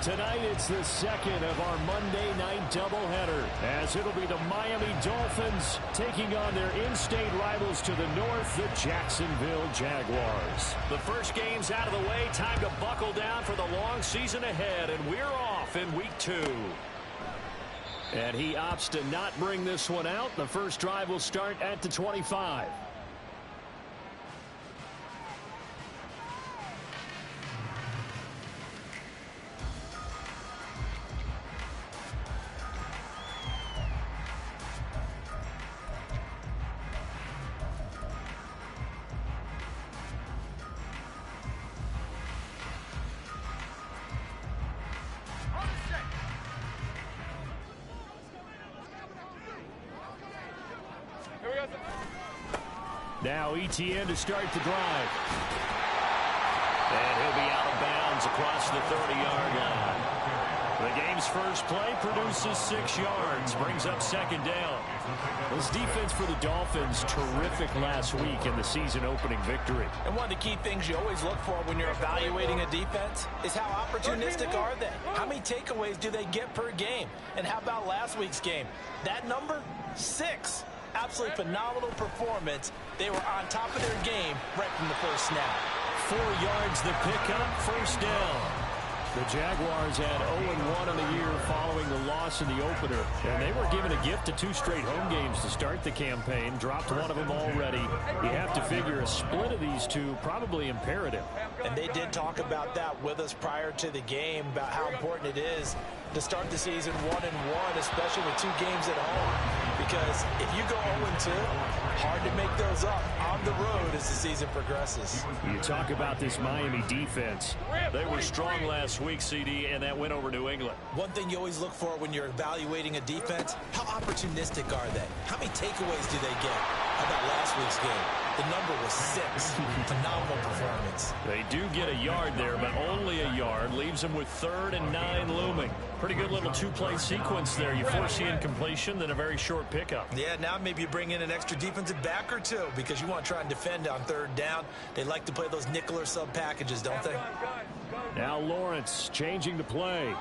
Tonight, it's the second of our Monday night doubleheader, as it'll be the Miami Dolphins taking on their in-state rivals to the north, the Jacksonville Jaguars. The first game's out of the way. Time to buckle down for the long season ahead, and we're off in week 2. And he opts to not bring this one out. The first drive will start at the 25. Now ETN to start the drive. And he'll be out of bounds across the 30-yard line. The game's first play produces 6 yards, brings up second down. This defense for the Dolphins, terrific last week in the season-opening victory. And one of the key things you always look for when you're evaluating a defense is how opportunistic are they? How many takeaways do they get per game? And how about last week's game? That number? 6. Absolutely phenomenal performance. They were on top of their game right from the first snap. 4 yards the pickup, first down. The Jaguars had 0-1 in the year following the loss in the opener. And they were given a gift of 2 straight home games to start the campaign. Dropped one of them already. You have to figure a split of these two probably imperative. And they did talk about that with us prior to the game, about how important it is to start the season 1-1, especially with 2 games at home. Because if you go 0-2, hard to make those up on the road as the season progresses. You talk about this Miami defense. They were strong last week, CD, and that went over New England. One thing you always look for when you're evaluating a defense, how opportunistic are they? How many takeaways do they get? How about last week's game? The number was 6. Phenomenal performance. They do get a yard there, but only a yard. Leaves them with 3rd and 9 looming. Pretty good little 2-play sequence there. You force the incompletion, then a very short pickup. Yeah, now maybe you bring in an extra defensive back or 2 because you want to try and defend on 3rd down. They like to play those nickel or sub packages, don't they? Now Lawrence changing the play.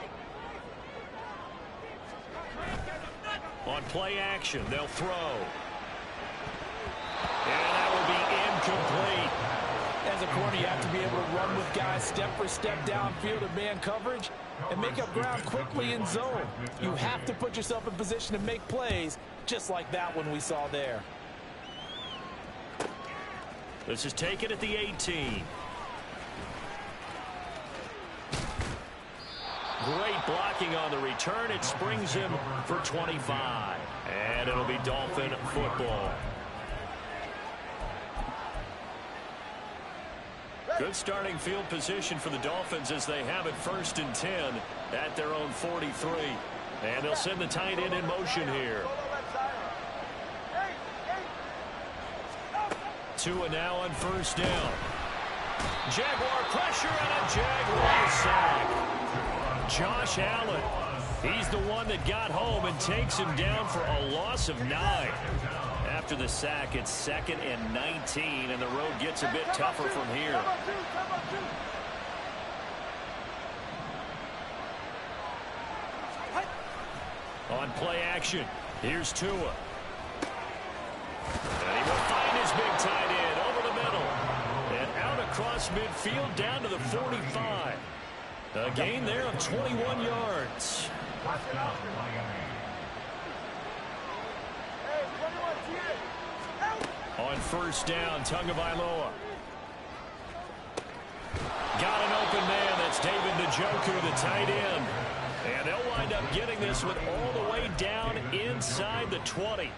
On play action, they'll throw. And that will be incomplete. As a corner, you have to be able to run with guys step for step downfield in man coverage and make up ground quickly in zone. You have to put yourself in position to make plays just like that one we saw there. This is taken at the 18. Great blocking on the return. It springs him for 25. And it'll be Dolphin football. Good starting field position for the Dolphins as they have it 1st and 10 at their own 43. And they'll send the tight end in motion here. Tua now on 1st down. Jaguar pressure and a Jaguar sack. Josh Allen, he's the one that got home and takes him down for a loss of 9. After the sack, it's 2nd and 19, and the road gets a bit tougher from here. On play action, here's Tua. And he will find his big tight end over the middle. And out across midfield down to the 45. A gain there of 21 yards. On 1st down, Tagovailoa. Got an open man. That's David Njoku, the tight end. And they'll wind up getting this one all the way down inside the 20.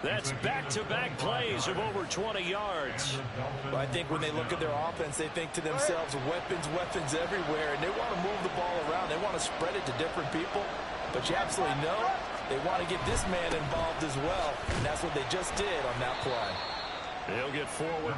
That's back-to-back plays of over 20 yards. Well, I think when they look at their offense, they think to themselves, weapons everywhere, and they want to move the ball around. They want to spread it to different people. But you absolutely know they want to get this man involved as well, and that's what they just did on that play. They'll get forward.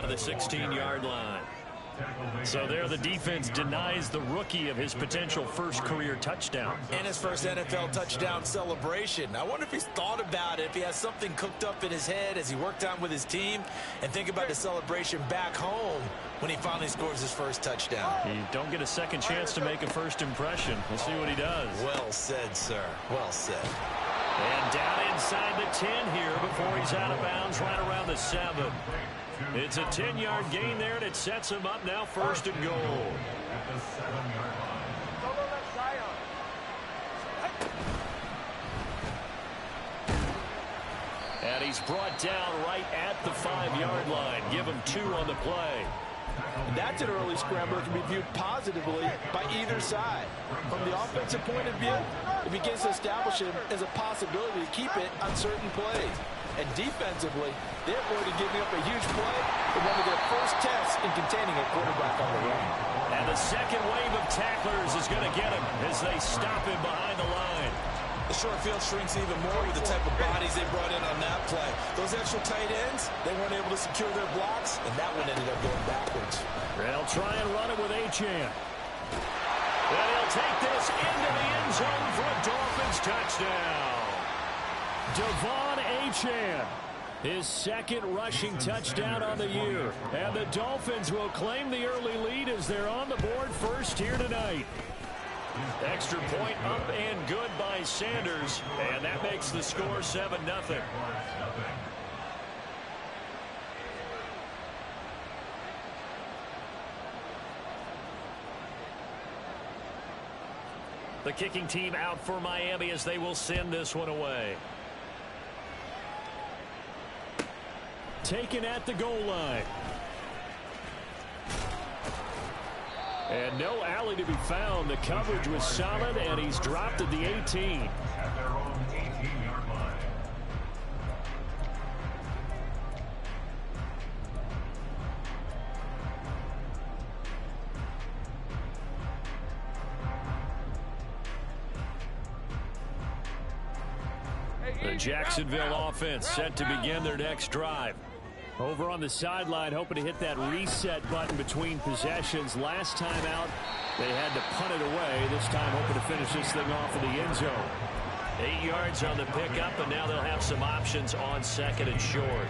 down to the 16-yard line. So there the defense denies the rookie of his potential first career touchdown. And his first NFL touchdown celebration. I wonder if he's thought about it, if he has something cooked up in his head as he worked out with his team, and think about the celebration back home when he finally scores his first touchdown. You don't get a second chance to make a first impression. We'll see what he does. Well said, sir. Well said. And down inside the 10 here before he's out of bounds right around the 7. It's a 10-yard gain there, and it sets him up now first and goal. And he's brought down right at the 5-yard line. Give him 2 on the play. And that's an early scramble that can be viewed positively by either side. From the offensive point of view, it begins to establish him as a possibility to keep it on certain plays. And defensively, they're going to giving up a huge play in one of their first tests in containing a quarterback on the run. And the second wave of tacklers is going to get him as they stop him behind the line. The short field shrinks even more with the type of bodies they brought in on that play. Those extra tight ends, they weren't able to secure their blocks, and that one ended up going backwards. They'll try and run it with Achane. And he'll take this into the end zone for a Dolphins touchdown. Devon Achane, his second rushing touchdown on the year. And the Dolphins will claim the early lead as they're on the board first here tonight. Extra point up and good by Sanders, and that makes the score 7-0. The kicking team out for Miami as they will send this one away. Taken at the goal line. And no alley to be found. The coverage was solid, and he's dropped at the 18. At their own 18-yard line. The Jacksonville offense set to begin their next drive. Over on the sideline, hoping to hit that reset button between possessions. Last time out, they had to punt it away. This time, hoping to finish this thing off in the end zone. 8 yards on the pickup, and now they'll have some options on second and short.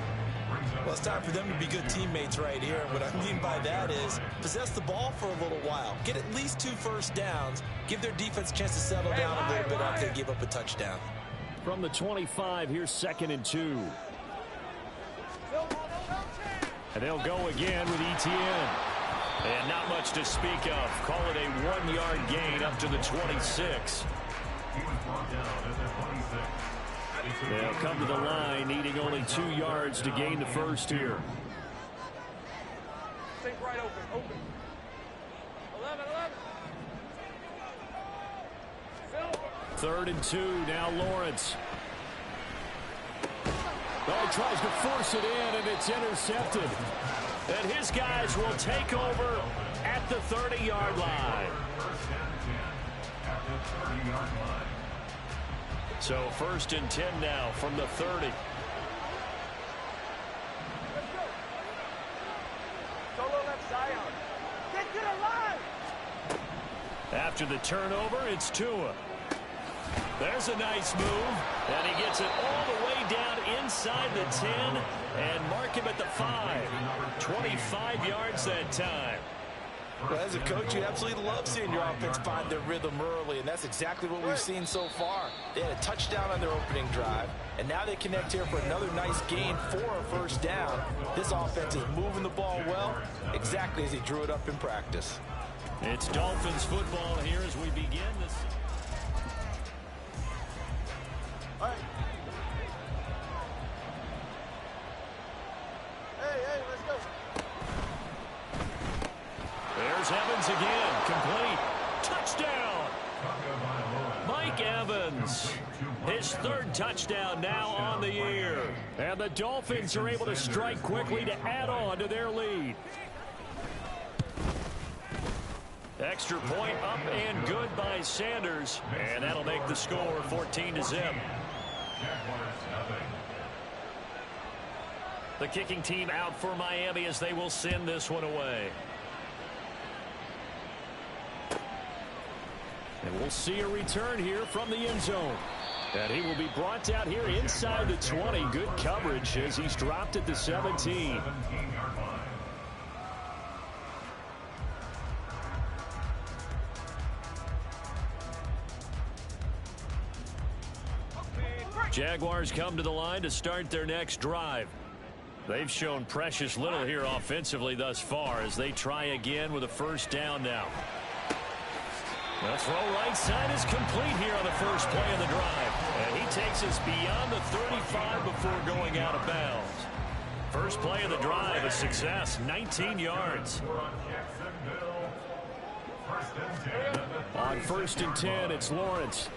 Well, it's time for them to be good teammates right here. What I mean by that is possess the ball for a little while. Get at least 2 first downs. Give their defense a chance to settle down a little bit after they give up a touchdown. From the 25, here's second and 2. And they'll go again with Etienne. And not much to speak of. Call it a 1-yard gain up to the 26. They'll come to the line, needing only 2 yards to gain the first here. Think right open. 11. 3rd and 2, now Lawrence. Oh, he tries to force it in, and it's intercepted. And his guys will take over at the 30-yard line. So 1st and 10 now from the 30. Get to the line. After the turnover, it's Tua. There's a nice move, and he gets it all the way down inside the 10 and mark him at the 5. 25 yards that time. Well, as a coach, you absolutely love seeing your offense find their rhythm early, and that's exactly what we've seen so far. They had a touchdown on their opening drive, and now they connect here for another nice gain for a first down. This offense is moving the ball well, exactly as he drew it up in practice. It's Dolphins football here as we begin this. Hey, let's go. There's Evans again, complete. Touchdown! Mike Evans, his 3rd touchdown now on the year. And the Dolphins are able to strike quickly to add on to their lead. Extra point up and good by Sanders. And that'll make the score 14-0. The kicking team out for Miami as they will send this one away. And we'll see a return here from the end zone. And he will be brought down here inside the 20. Good coverage as he's dropped at the 17. Jaguars come to the line to start their next drive. They've shown precious little here offensively thus far as they try again with a first down now. The throw right side is complete here on the first play of the drive. And he takes us beyond the 35 before going out of bounds. First play of the drive, a success, 19 yards. On first and 10, it's Lawrence.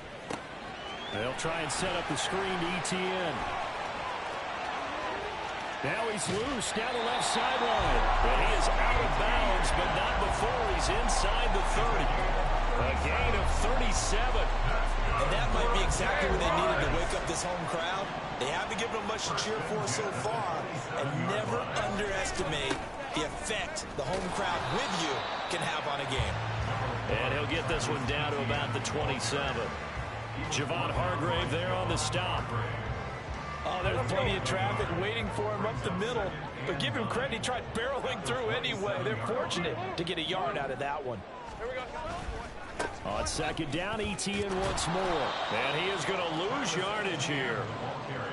They'll try and set up the screen to ETN. Now he's loose down the left sideline. But he is out of bounds, but not before he's inside the 30. A gain of 37. And that might be exactly what they needed to wake up this home crowd. They haven't given them much to cheer for so far. And never underestimate the effect the home crowd with you can have on a game. And he'll get this one down to about the 27. Javon Hargrave there on the stop. Oh, there's plenty of traffic waiting for him up the middle. But give him credit, he tried barreling through anyway. They're fortunate to get a yard out of that one. On second down, ETN once more. And he is going to lose yardage here.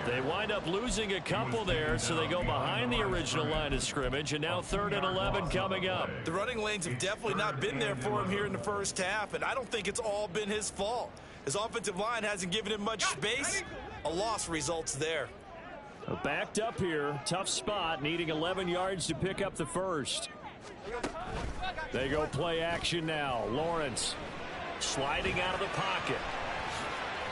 They wind up losing a couple there, so they go behind the original line of scrimmage, and now 3rd and 11 coming up. The running lanes have definitely not been there for him here in the first half, and I don't think it's all been his fault. His offensive line hasn't given him much space. A loss results there. Backed up here, tough spot, needing 11 yards to pick up the first. They go play action now. Lawrence sliding out of the pocket.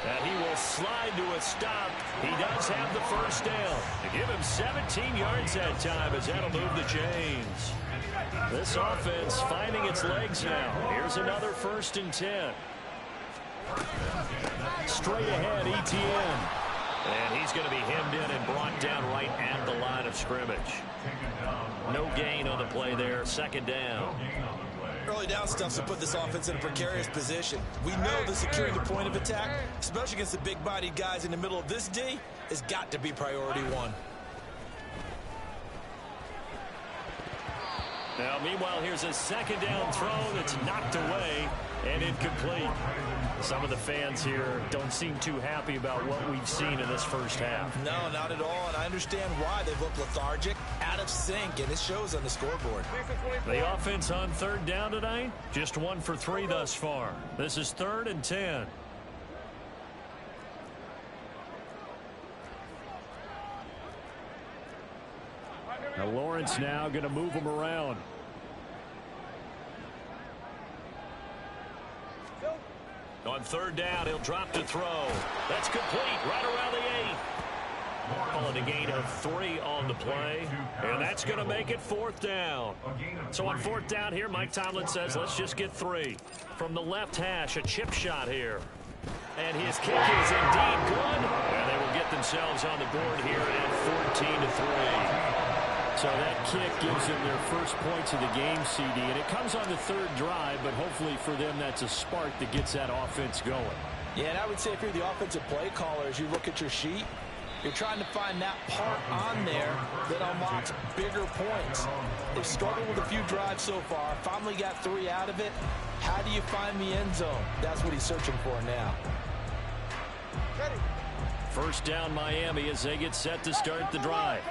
And he will slide to a stop. He does have the first down. To give him 17 yards that time as that'll move the chains. This offense finding its legs now. Here's another 1st and 10. Straight ahead, ETN. And he's going to be hemmed in and brought down right at the line of scrimmage. No gain on the play there. 2nd down. Early down stuff's to put this offense in a precarious position. We know that securing the point of attack, especially against the big-bodied guys in the middle of this D, has got to be priority one. Now, meanwhile, here's a 2nd down throw that's knocked away and incomplete. Some of the fans here don't seem too happy about what we've seen in this first half. No, not at all, and I understand why. They look lethargic, out of sync, and it shows on the scoreboard. The offense on 3rd down tonight, just 1 for 3 thus far. This is 3rd and 10. Now Lawrence now going to move him around. On 3rd down, he'll drop to throw. That's complete right around the 8. Calling a gain of 3 on the play. And that's going to make it 4th down. So on 4th down here, Mike Tomlin says, let's just get 3. From the left hash, a chip shot here. And his kick is indeed good. And they will get themselves on the board here at 14-3. So that kick gives them their first points of the game, CD. And it comes on the 3rd drive, but hopefully for them that's a spark that gets that offense going. Yeah, and I would say if you're the offensive play caller, as you look at your sheet, you're trying to find that part on there that unlocks bigger points. They've struggled with a few drives so far. Finally got 3 out of it. How do you find the end zone? That's what he's searching for now. First down Miami as they get set to start the drive.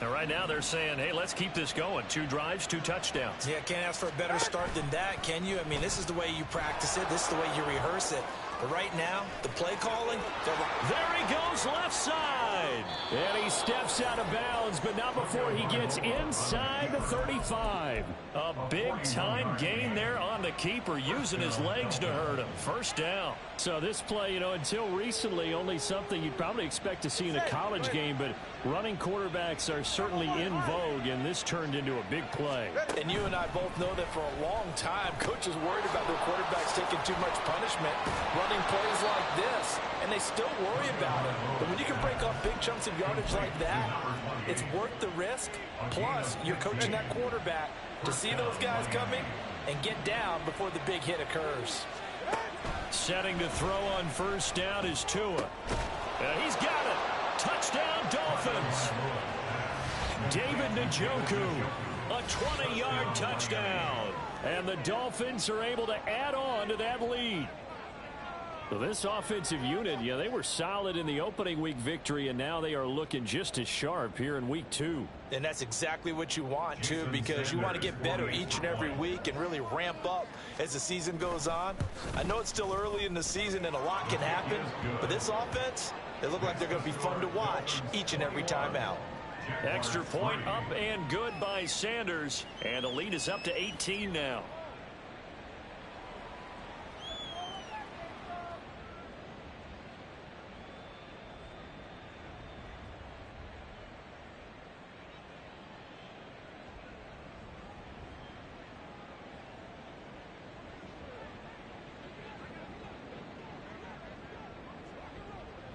And right now they're saying, hey, let's keep this going. 2 drives, 2 touchdowns. Yeah, can't ask for a better start than that, can you? I mean, this is the way you practice it. This is the way you rehearse it. But right now, the play calling, there he goes left side. And he steps out of bounds, but not before he gets inside the 35. A big-time gain there on the keeper, using his legs to hurt him. First down. So this play, until recently, only something you'd probably expect to see in a college game, but running quarterbacks are certainly in vogue, and this turned into a big play. And you and I both know that for a long time, coaches worried about their quarterbacks taking too much punishment running plays like this, and they still worry about it. But when you can break off big chunks of yardage like that, it's worth the risk. Plus, you're coaching that quarterback to see those guys coming and get down before the big hit occurs. Setting to throw on first down is Tua. He's got it. Touchdown, Dolphins. David Njoku, a 20-yard touchdown. And the Dolphins are able to add on to that lead. So this offensive unit, yeah, they were solid in the opening week victory, and now they are looking just as sharp here in week 2. And that's exactly what you want, too, because you want to get better each and every week and really ramp up as the season goes on. I know it's still early in the season and a lot can happen, but this offense, they look like they're going to be fun to watch each and every time out. Extra point up and good by Sanders, and the lead is up to 18 now.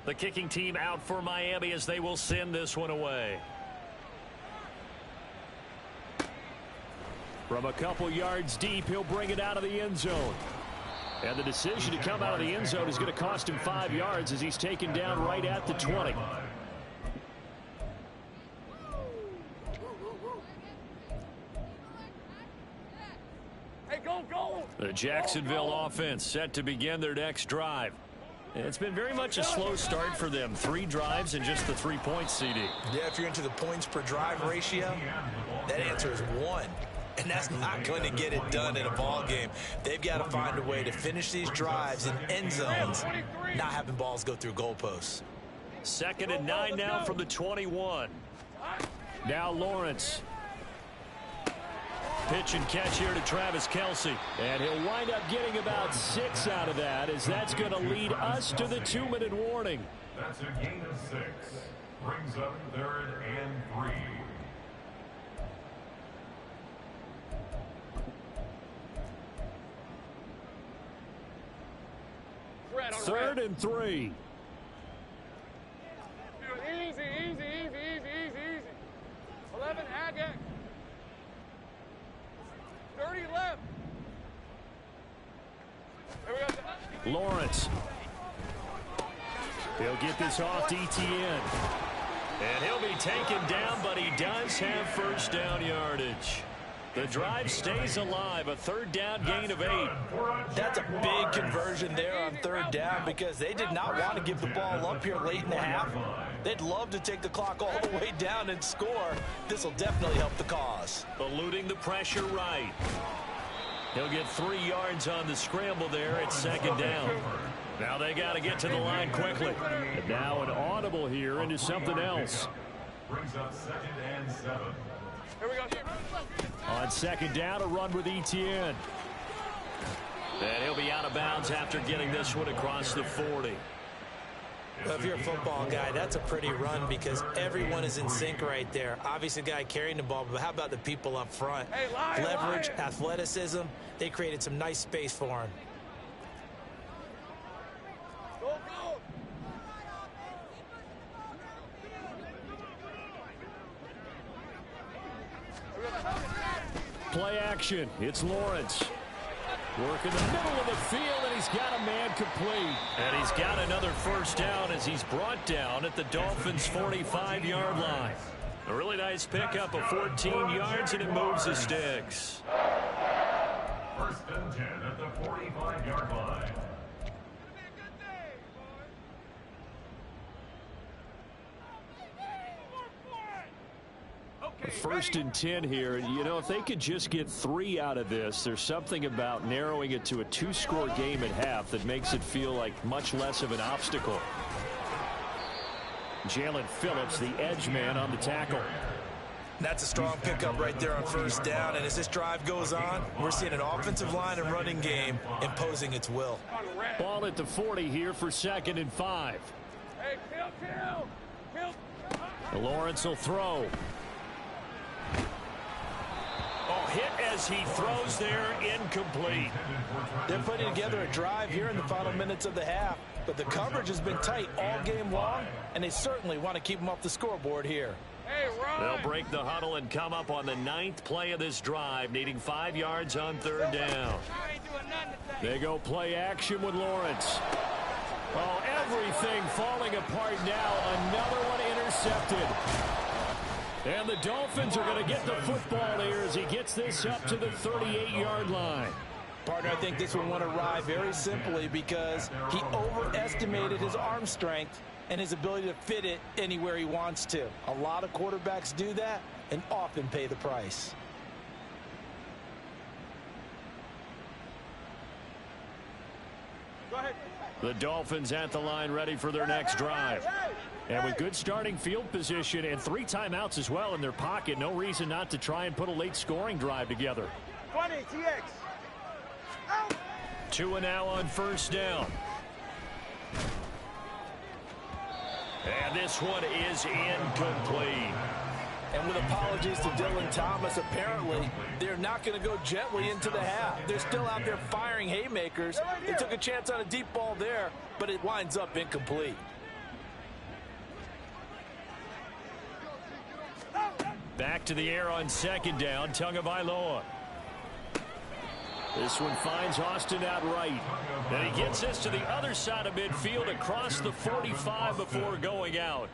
The kicking team out for Miami as they will send this one away. From a couple yards deep, he'll bring it out of the end zone. And the decision to come out of the end zone is going to cost him 5 yards as he's taken down right at the 20. Hey, go! The Jacksonville offense set to begin their next drive. It's been very much a slow start for them. 3 drives and just the 3 points, CD. Yeah, if you're into the points per drive ratio, that answer is 1. And that's not going to get it done in a ball game. They've got to find a way to finish these drives in end zones, not having balls go through goalposts. 2nd and 9 now from the 21. Now Lawrence. Pitch and catch here to Travis Kelce. And he'll wind up getting about 6 out of that, as that's going to lead us to the 2-minute warning. That's a gain of 6. Brings up 3rd and 3. Third and 3. Easy. 11, Agate. 30 left. Lawrence. He'll get this off to ETN. And he'll be taken down, but he does have first down yardage. The drive stays alive, a 3rd down gain of 8. That's a big conversion there on 3rd down because they did not want to give the ball up here late in the half. They'd love to take the clock all the way down and score. This will definitely help the cause. Eluding the pressure right. He'll get 3 yards on the scramble there at 2nd down. Now they got to get to the line quickly. And now an audible here into something else. Brings up 2nd and 7. Here we go. On 2nd down, a run with ETN. And he'll be out of bounds after getting this one across the 40. Well, if you're a football guy, that's a pretty run because everyone is in sync right there. Obviously, the guy carrying the ball, but how about the people up front? Hey, Leverage, athleticism, they created some nice space for him. Go! Play action. It's Lawrence. Work in the middle of the field, and he's got a man complete. And he's got another first down as he's brought down at the Dolphins' 45-yard line. A really nice pickup of 14 yards, and it moves the sticks. 1st and 10 at the 45-yard line. First and 10 here. You know, if they could just get 3 out of this, there's something about narrowing it to a 2-score game at half that makes it feel like much less of an obstacle. Jalen Phillips, the edge man on the tackle. That's a strong pickup right there on 1st down, and as this drive goes on, we're seeing an offensive line and running game imposing its will. Ball at the 40 here for 2nd and 5. Hey, kill! Lawrence will throw. hit as he throws there, incomplete. They're putting together a drive here in the final minutes of the half, but the coverage has been tight all game long, and they certainly want to keep them off the scoreboard here. Hey, run. They'll break the huddle and come up on the 9th play of this drive, needing 5 yards on 3rd down. I ain't doing nothing today. They go play action with Lawrence. Oh, everything falling apart now. Another one intercepted. And the Dolphins are going to get the football here as he gets this up to the 38-yard line. Partner, I think this one went awry very simply because he overestimated his arm strength and his ability to fit it anywhere he wants to. A lot of quarterbacks do that and often pay the price. Go ahead. The Dolphins at the line ready for their next drive. And with good starting field position and 3 timeouts as well in their pocket, no reason not to try and put a late scoring drive together. 20, TX. Out. 2 and now on 1st down. And this one is incomplete. And with apologies to Dylan Thomas, apparently they're not going to go gently into the half. They're still out there firing haymakers. They took a chance on a deep ball there, but it winds up incomplete. Back to the air on 2nd down. Tagovailoa. This one finds Austin out right. And he gets this to the other side of midfield across the 45 before going out.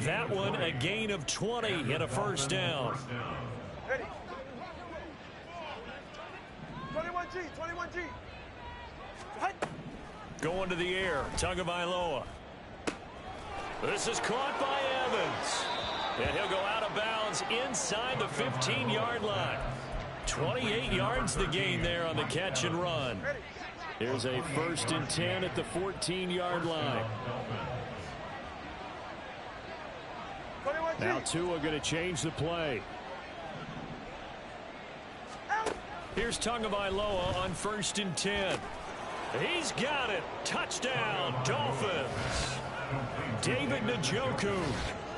That one a gain of 20 and a 1st down. Ready. 21G, 21G. Going to the air. Tagovailoa. This is caught by Evans. And he'll go out of bounds inside the 15-yard line. 28 yards the gain there on the catch and run. Here's a 1st and 10 at the 14-yard line. Now Tua going to change the play. Here's Tagovailoa on 1st and 10. He's got it. Touchdown, Dolphins. David Njoku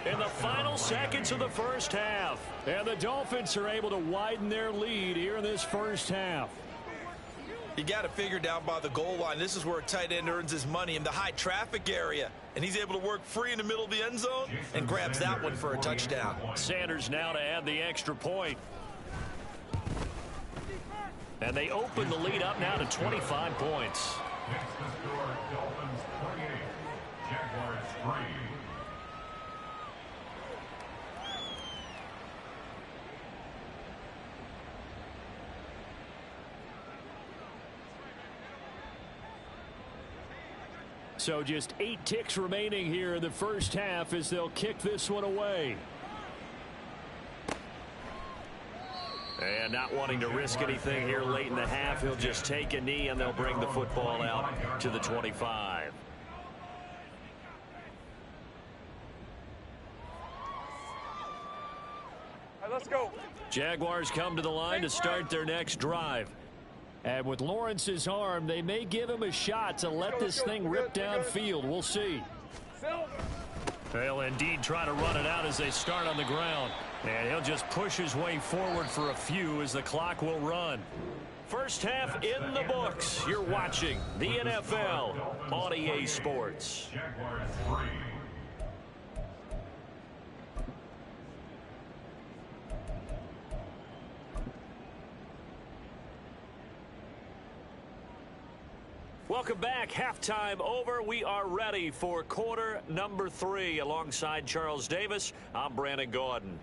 in the final seconds of the 1st half. And the Dolphins are able to widen their lead here in this 1st half. You got to figure down by the goal line. This is where a tight end earns his money, in the high traffic area. And he's able to work free in the middle of the end zone and grabs that one for a touchdown. Sanders now to add the extra point. And they open the lead up now to 25 points. Next to score, Dolphins 28, Jaguars 3. So just 8 ticks remaining here in the 1st half as they'll kick this one away. And not wanting to risk anything here late in the half, he'll just take a knee and they'll bring the football out to the 25. All right, let's go. Jaguars come to the line to start their next drive. And with Lawrence's arm, they may give him a shot to let this thing rip downfield. We'll see. They'll indeed try to run it out as they start on the ground. And he'll just push his way forward for a few as the clock will run. 1st half in the books. You're watching the NFL on EA Sports. Jaguars 3. Welcome back. Halftime over. We are ready for quarter number 3. Alongside Charles Davis, I'm Brandon Gordon.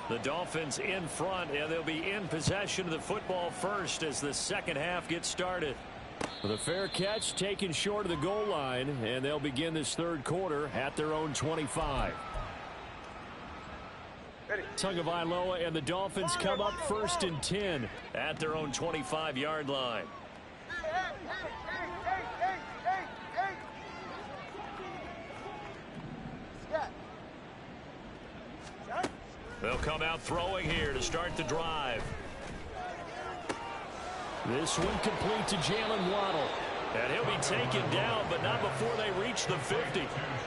The Dolphins in front, and they'll be in possession of the football first as the 2nd half gets started. With a fair catch taken short of the goal line, and they'll begin this 3rd quarter at their own 25. Tagovailoa and the Dolphins come up 1st and 10 at their own 25-yard line. They'll come out throwing here to start the drive. This one complete to Jalen Waddle. And he'll be taken down, but not before they reach the 50.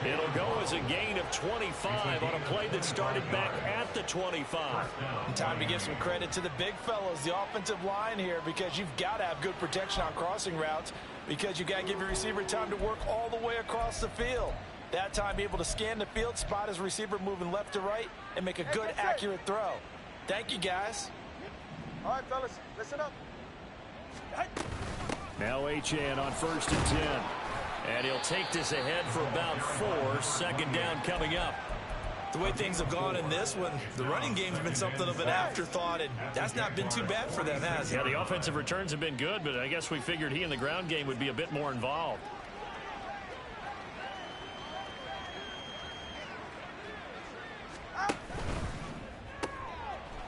It'll go as a gain of 25 on a play that started back at the 25. Time to give some credit to the big fellows, the offensive line here, because you've got to have good protection on crossing routes, because you've got to give your receiver time to work all the way across the field. That time, be able to scan the field, spot his receiver moving left to right, and make a good, accurate throw. Thank you, guys. All right, fellas, listen up. Now H.N. on 1st and 10. And he'll take this ahead for about 4. 2nd down coming up. The way things have gone in this one, the running game's been something of an afterthought, and that's not been too bad for them, has it? Yeah, the offensive returns have been good, but I guess we figured he in the ground game would be a bit more involved.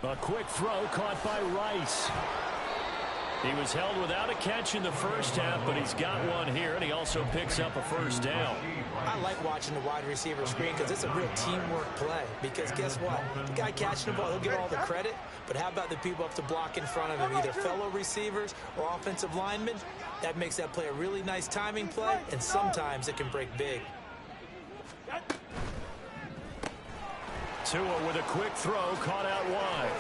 A quick throw caught by Rice. He was held without a catch in the first half, but he's got one here, and he also picks up a 1st down. I like watching the wide receiver screen because it's a real teamwork play. Because guess what? The guy catching the ball, he'll get all the credit, but how about the people up to block in front of him, either fellow receivers or offensive linemen? That makes that play a really nice timing play, and sometimes it can break big. Tua with a quick throw, caught out wide.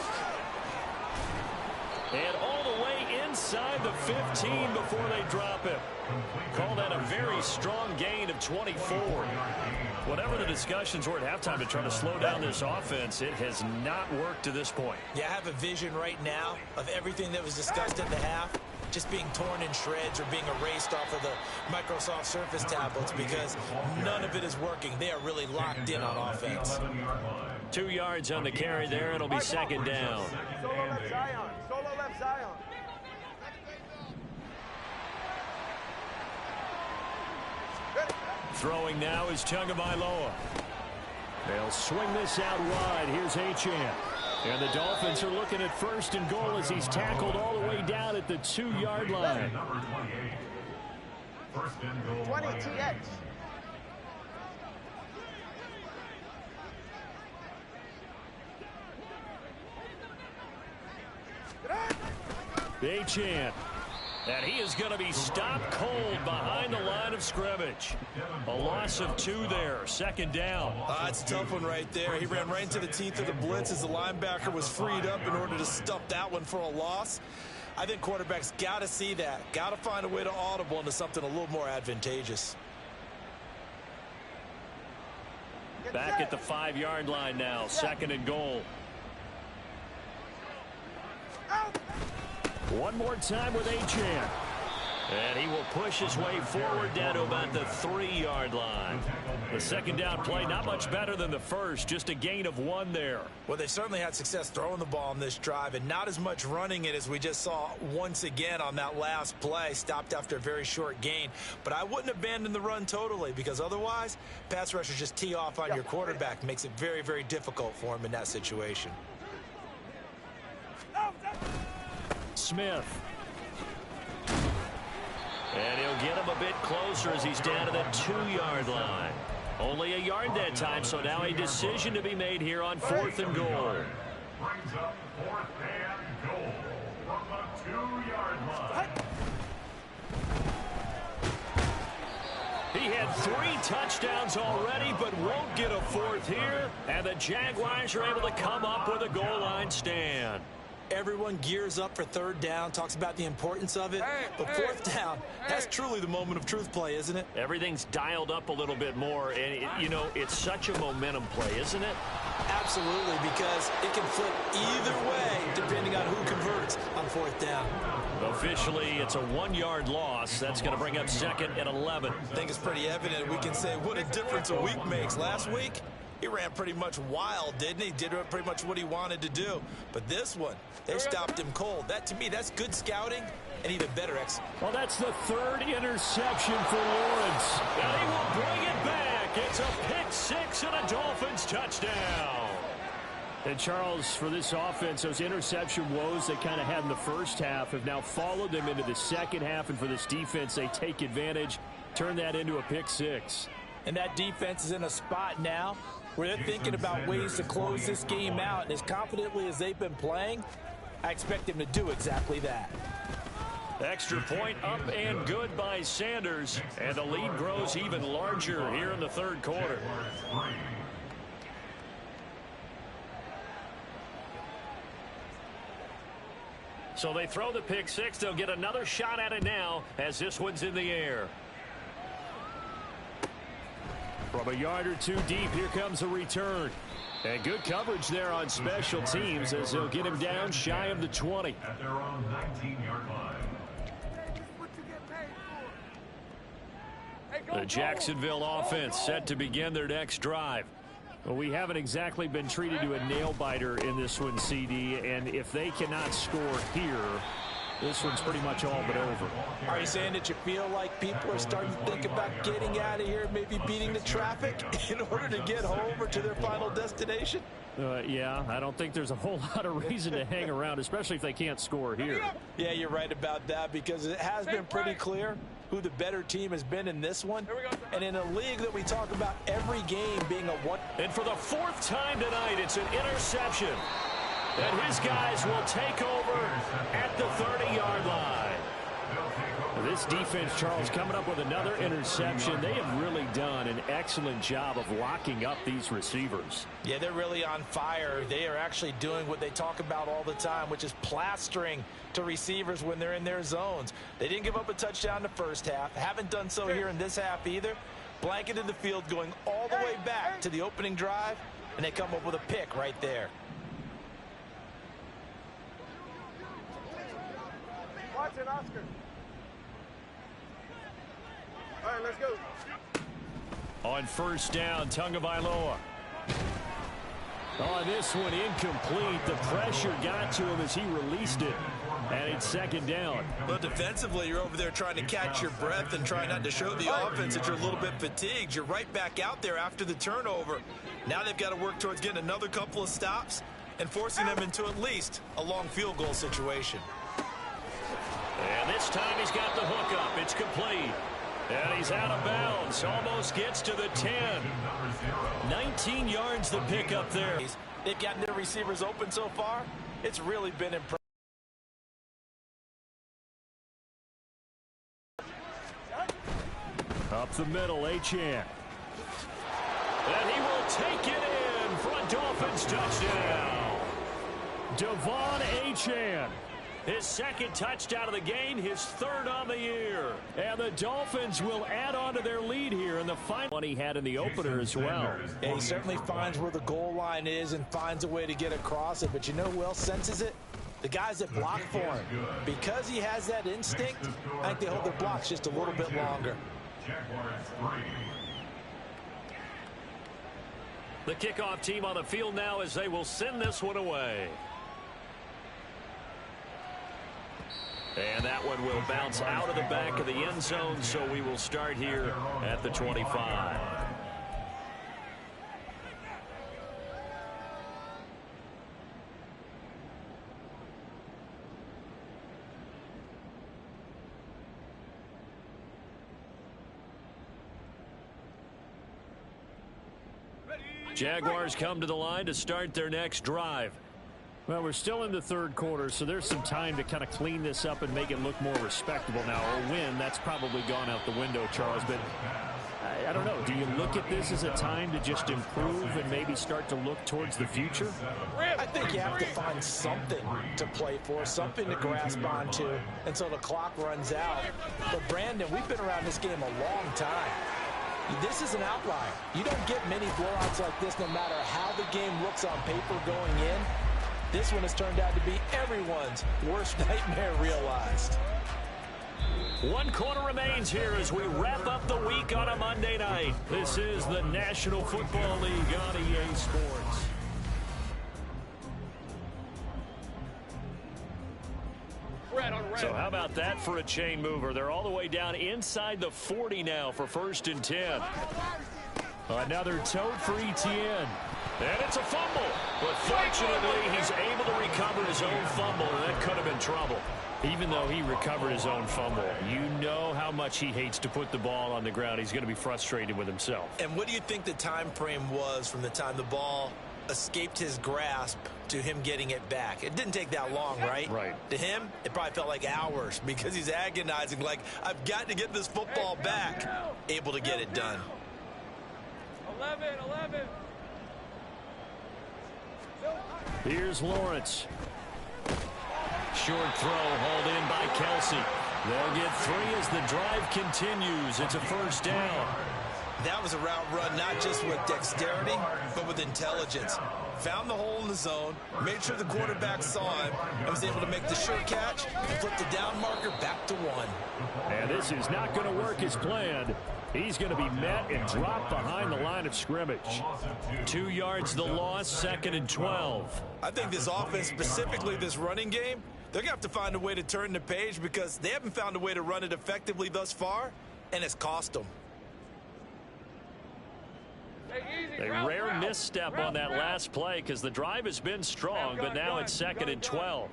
And all the way inside the 15 before they drop it. Called that a very strong gain of 24. Whatever the discussions were at halftime to try to slow down this offense, it has not worked to this point. Yeah, I have a vision right now of everything that was discussed at the half just being torn in shreds or being erased off of the Microsoft Surface tablets because none of it is working. They are really locked in on offense. 2 yards on the carry there. It'll be 2nd down. Solo left Zion. Solo left Zion. Throwing now is Tagovailoa. They'll swing this out wide. Here's H.N. And the Dolphins are looking at 1st and goal as he's tackled all the way down at the 2-yard line. Number 28. 1st and goal. 20 TX. H.N. And he is going to be stopped cold behind the line of scrimmage. A loss of 2 there. 2nd down. It's a tough one right there. He ran right into the teeth of the blitz as the linebacker was freed up in order to stuff that one for a loss. I think quarterbacks got to see that. Got to find a way to audible into something a little more advantageous. Back at the 5-yard line now. 2nd and goal. One more time with H.N. And he will push his way forward down to about the 3-yard line. The 2nd down play, not much better than the first, just a gain of 1 there. Well, they certainly had success throwing the ball on this drive and not as much running it as we just saw once again on that last play. Stopped after a very short gain. But I wouldn't abandon the run totally because otherwise, pass rushers just tee off on your quarterback. Makes it very, very difficult for him in that situation. Smith. And he'll get him a bit closer as he's down to the 2-yard line. Only a yard that time, so now a decision to be made here on 4th and goal. Brings up 4th and goal from the 2-yard line. He had 3 touchdowns already, but won't get a 4th here. And the Jaguars are able to come up with a goal line stand. Everyone gears up for 3rd down, talks about the importance of it. But 4th down, that's truly the moment of truth play, isn't it? Everything's dialed up a little bit more. And, it's such a momentum play, isn't it? Absolutely, because it can flip either way depending on who converts on 4th down. Officially, it's a 1-yard loss. That's going to bring up 2nd and 11. I think it's pretty evident. We can say what a difference a week makes. Last week, he ran pretty much wild, didn't he? Did pretty much what he wanted to do. But this one, they stopped him cold. That, to me, that's good scouting and even better execution. Well, that's the 3rd interception for Lawrence. And he will bring it back. It's a pick-6 and a Dolphins touchdown. And, Charles, for this offense, those interception woes they kind of had in the first half have now followed them into the second half. And for this defense, they take advantage, turn that into a pick-6. And that defense is in a spot now where they're thinking about ways to close this game out. And as confidently as they've been playing, I expect them to do exactly that. Extra point up and good by Sanders. And the lead grows even larger here in the third quarter. So they throw the pick six. They'll get another shot at it now as this one's in the air. From a yard or two deep, here comes a return. And good coverage there on special teams as they'll get him down shy of the 20. At their own 19-yard line. The Jacksonville offense set to begin their next drive. Well, we haven't exactly been treated to a nail-biter in this one, CD, and if they cannot score here, this one's pretty much all but over. Are you saying that you feel like people are starting to think about getting out of here, maybe beating the traffic in order to get home or to their final destination? Yeah, I don't think there's a whole lot of reason to hang around, especially if they can't score here. Yeah, you're right about that because it has been pretty clear who the better team has been in this one. And in a league that we talk about every game being a one. And for the fourth time tonight, it's an interception. And his guys will take over at the 30-yard line. This defense, Charles, coming up with another interception. They have really done an excellent job of locking up these receivers. Yeah, they're really on fire. They are actually doing what they talk about all the time, which is plastering to receivers when they're in their zones. They didn't give up a touchdown the first half. Haven't done so here in this half either. Blanketed the field going all the way back to the opening drive, and they come up with a pick right there. Watson, Oscar. All right, let's go. On first down, Tagovailoa. Oh, this one incomplete. The pressure got to him as he released it. And it's second down. Well, defensively, you're over there trying to catch your breath and try not to show the offense that you're a little bit fatigued. You're right back out there after the turnover. Now they've got to work towards getting another couple of stops and forcing them into at least a long field goal situation. And this time he's got the hook up. It's complete. And he's out of bounds. Almost gets to the 10. 19 yards the pick up there. They've gotten their receivers open so far. It's really been impressive. Up the middle, Achane. And he will take it in for a Dolphins touchdown. Devon Achane. His second touchdown of the game, his third on the year. And the Dolphins will add on to their lead here in the final one he had in the opener as well. Yeah, he certainly finds where the goal line is and finds a way to get across it. But you know who else senses it? The guys that block for him. Because he has that instinct, I think they hold their blocks just a little bit longer. The kickoff team on the field now as they will send this one away. And that one will bounce out of the back of the end zone, so we will start here at the 25. Jaguars come to the line to start their next drive. Well, we're still in the third quarter, so there's some time to kind of clean this up and make it look more respectable now. A win, that's probably gone out the window, Charles. But I don't know. Do you look at this as a time to just improve and maybe start to look towards the future? I think you have to find something to play for, something to grasp onto until the clock runs out. But, Brandon, we've been around this game a long time. This is an outlier. You don't get many blowouts like this no matter how the game looks on paper going in. This one has turned out to be everyone's worst nightmare realized. One quarter remains here as we wrap up the week on a Monday night. This is the National Football League on EA Sports. So how about that for a chain mover? They're all the way down inside the 40 now for 1st and 10. Another tote for Etienne. And it's a fumble. But fortunately, he's able to recover his own fumble, and that could have been trouble. Even though he recovered his own fumble, you know how much he hates to put the ball on the ground. He's going to be frustrated with himself. And what do you think the time frame was from the time the ball escaped his grasp to him getting it back. It didn't take that long, right? Right. To him, it probably felt like hours because he's agonizing, like, I've got to get this football back. Able to get it done. 11. Here's Lawrence. Short throw hauled in by Kelsey. They'll get 3 as the drive continues. It's a first down. That was a route run not just with dexterity, but with intelligence. Found the hole in the zone, made sure the quarterback saw him, and was able to make the sure catch and flip the down marker back to 1. And this is not going to work as planned. He's going to be met and dropped behind the line of scrimmage. 2 yards the loss, 2nd and 12. I think this offense, specifically this running game, they're going to have to find a way to turn the page because they haven't found a way to run it effectively thus far, and it's cost them. A rare misstep on that last play because the drive has been strong, but now it's 2nd and 12.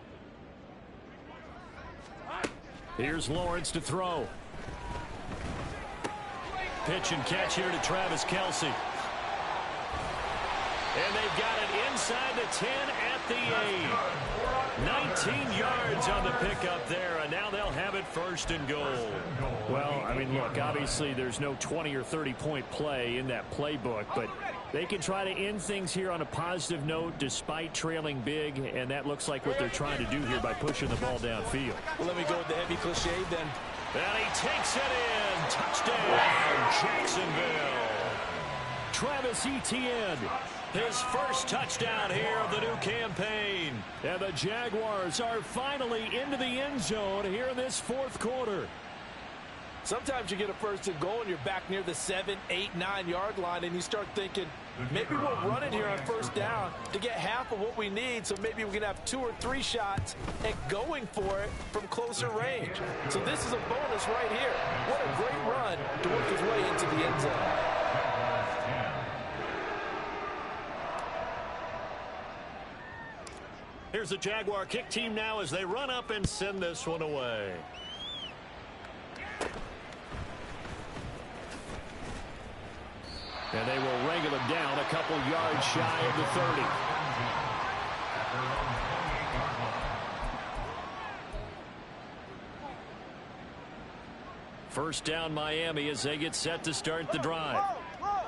Here's Lawrence to throw. Pitch and catch here to Travis Kelsey. And they've got it inside the 10 at the 8. 19 yards on the pickup there, and now they'll have it 1st and goal. Well, I mean, look, obviously there's no 20 or 30-point play in that playbook, but they can try to end things here on a positive note despite trailing big, and that looks like what they're trying to do here by pushing the ball downfield. Well, let me go with the heavy cliche then. And he takes it in. Touchdown, Jacksonville. Travis Etienne, his first touchdown here of the new campaign. And the Jaguars are finally into the end zone here in this 4th quarter. Sometimes you get a 1st and goal and you're back near the 7, 8, 9-yard line, and you start thinking, maybe we'll run it here on 1st down to get half of what we need, so maybe we can have 2 or 3 shots at going for it from closer range. So this is a bonus right here. What a great run to work his way into the end zone. Here's the Jaguar kick team now as they run up and send this one away. And they will wrangle him down a couple yards shy of the 30. First down Miami as they get set to start the drive.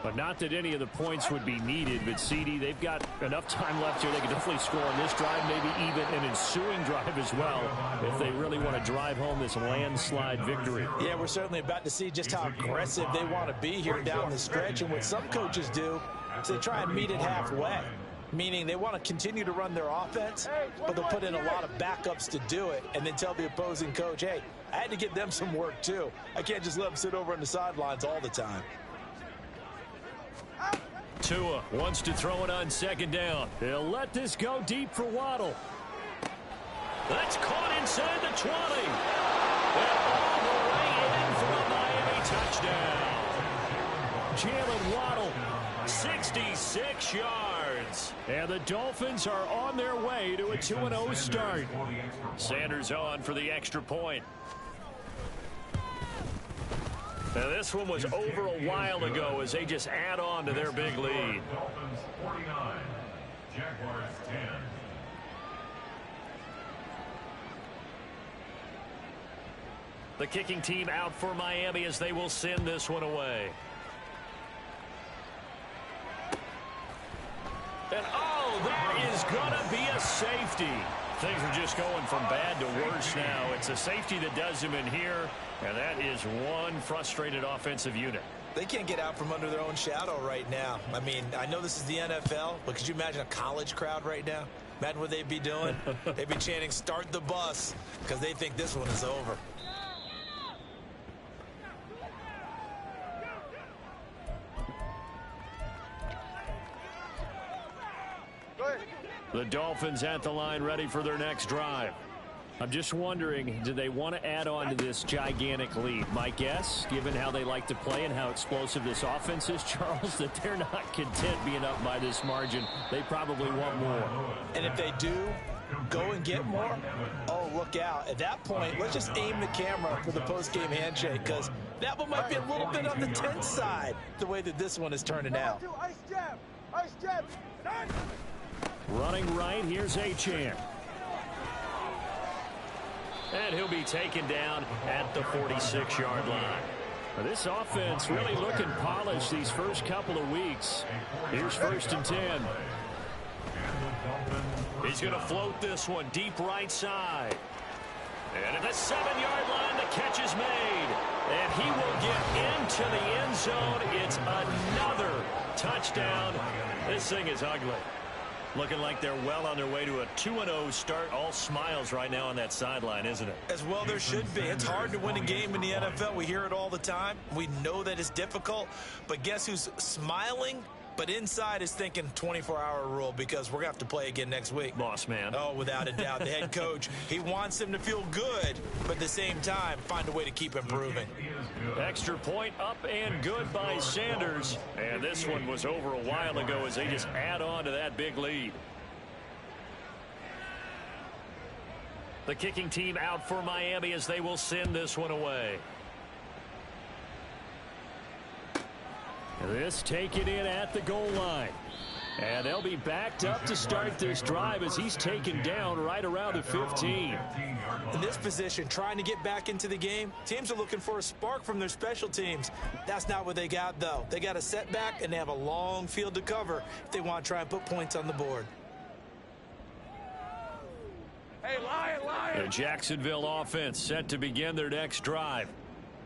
But not that any of the points would be needed, but CD, they've got enough time left here. They can definitely score on this drive, maybe even an ensuing drive as well, if they really want to drive home this landslide victory. Yeah, we're certainly about to see just how aggressive they want to be here down the stretch. And what some coaches do is they try and meet it halfway, meaning they want to continue to run their offense, but they'll put in a lot of backups to do it and then tell the opposing coach, hey, I had to get them some work too. I can't just let them sit over on the sidelines all the time. Tua wants to throw it on 2nd down. He'll let this go deep for Waddle. That's caught inside the 20. And all the way in for a Miami touchdown. Jalen Waddle, 66 yards. And the Dolphins are on their way to a 2-0 start. Sanders on for the extra point. Now this one was over a while ago as they just add on to their big lead. Dolphins 49, Jaguars 10. The kicking team out for Miami as they will send this one away. And oh, that is going to be a safety. Things are just going from bad to worse now. It's a safety that does them in here, and that is one frustrated offensive unit. They can't get out from under their own shadow right now. I mean, I know this is the NFL, but could you imagine a college crowd right now? Imagine what they'd be doing. They'd be chanting, start the bus, because they think this one is over. The Dolphins at the line ready for their next drive. I'm just wondering, do they want to add on to this gigantic lead? My guess, given how they like to play and how explosive this offense is, Charles, that they're not content being up by this margin. They probably want more. And if they do go and get more, oh, look out. At that point, let's just aim the camera for the post-game handshake, because that one might be a little bit on the tense side, the way that this one is turning out. Nice jab. Running right, here's Achane. And he'll be taken down at the 46-yard line. This offense really looking polished these first couple of weeks. Here's 1st and 10. He's going to float this one deep right side. And at the 7-yard line, the catch is made. And he will get into the end zone. It's another touchdown. This thing is ugly. Looking like they're well on their way to a 2-0 start. All smiles right now on that sideline, isn't it? As well there should be. It's hard to win a game in the NFL. We hear it all the time. We know that it's difficult. But guess who's smiling? But inside is thinking 24-hour rule because we're going to have to play again next week. Boss man. Oh, without a doubt. The head coach, he wants him to feel good, but at the same time, find a way to keep improving. Extra point up and good by Sanders. And this one was over a while ago as they just add on to that big lead. The kicking team out for Miami as they will send this one away. This taken in at the goal line. And they'll be backed up to start this drive as he's taken down right around the 15. In this position, trying to get back into the game, teams are looking for a spark from their special teams. That's not what they got, though. They got a setback, and they have a long field to cover if they want to try and put points on the board. Hey, lion. The Jacksonville offense set to begin their next drive.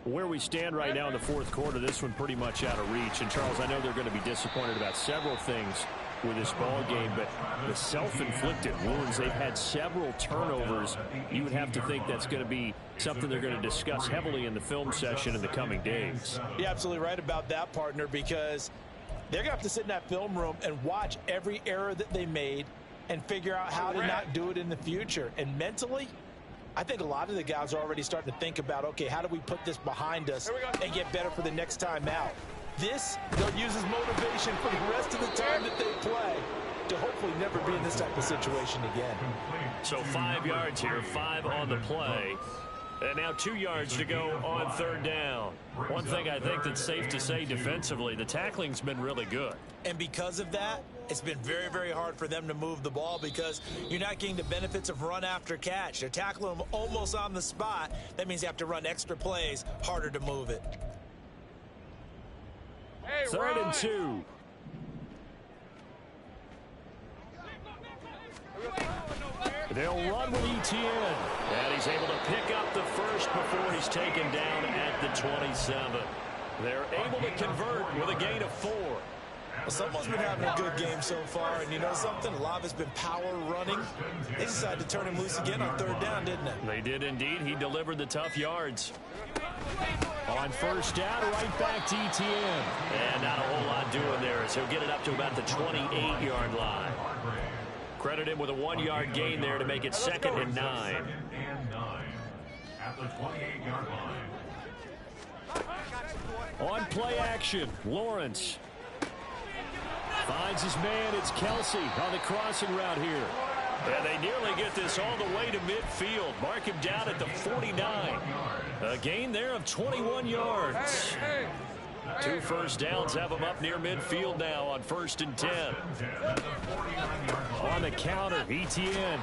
Where we stand right now in the fourth quarter, this one pretty much out of reach. And, Charles, I know they're going to be disappointed about several things with this ball game, but the self-inflicted wounds, they've had several turnovers. You would have to think that's going to be something they're going to discuss heavily in the film session in the coming days. You're absolutely right about that, partner, because they're going to have to sit in that film room and watch every error that they made and figure out how to not do it in the future. And mentally, I think a lot of the guys are already starting to think about, okay, how do we put this behind us and get better for the next time out? This, they'll use as motivation for the rest of the time that they play to hopefully never be in this type of situation again. So 5 yards here, 5 on the play. And now 2 yards to go on 3rd down. One thing I think that's safe to say defensively, the tackling's been really good. And because of that, it's been very, very hard for them to move the ball because you're not getting the benefits of run after catch. They're tackling them almost on the spot. That means you have to run extra plays, harder to move it. Hey, 3rd and 2. They'll run with Etienne. And he's able to pick up the first before he's taken down at the 27. They're able to convert with a gain of 4. Well, someone's been having a good game so far, and you know something? A lot of it's been power running. They decided to turn him loose again on 3rd down, didn't they? They did indeed. He delivered the tough yards. On 1st down, right back to Etienne. And not a whole lot doing there as he'll get it up to about the 28-yard line. Credit him with a 1-yard gain there to make it 2nd and 9. At the 28-yard line. On play action, Lawrence finds his man. It's Kelsey on the crossing route here. And they nearly get this all the way to midfield. Mark him down at the 49. A gain there of 21 yards. 2 first downs have him up near midfield now on 1st and 10. On the counter, Etienne.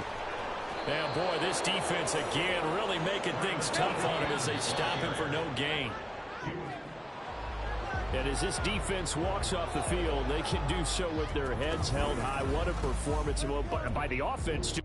And boy, this defense again really making things tough on him as they stop him for no gain. And as this defense walks off the field, they can do so with their heads held high. What a performance by the offense, too.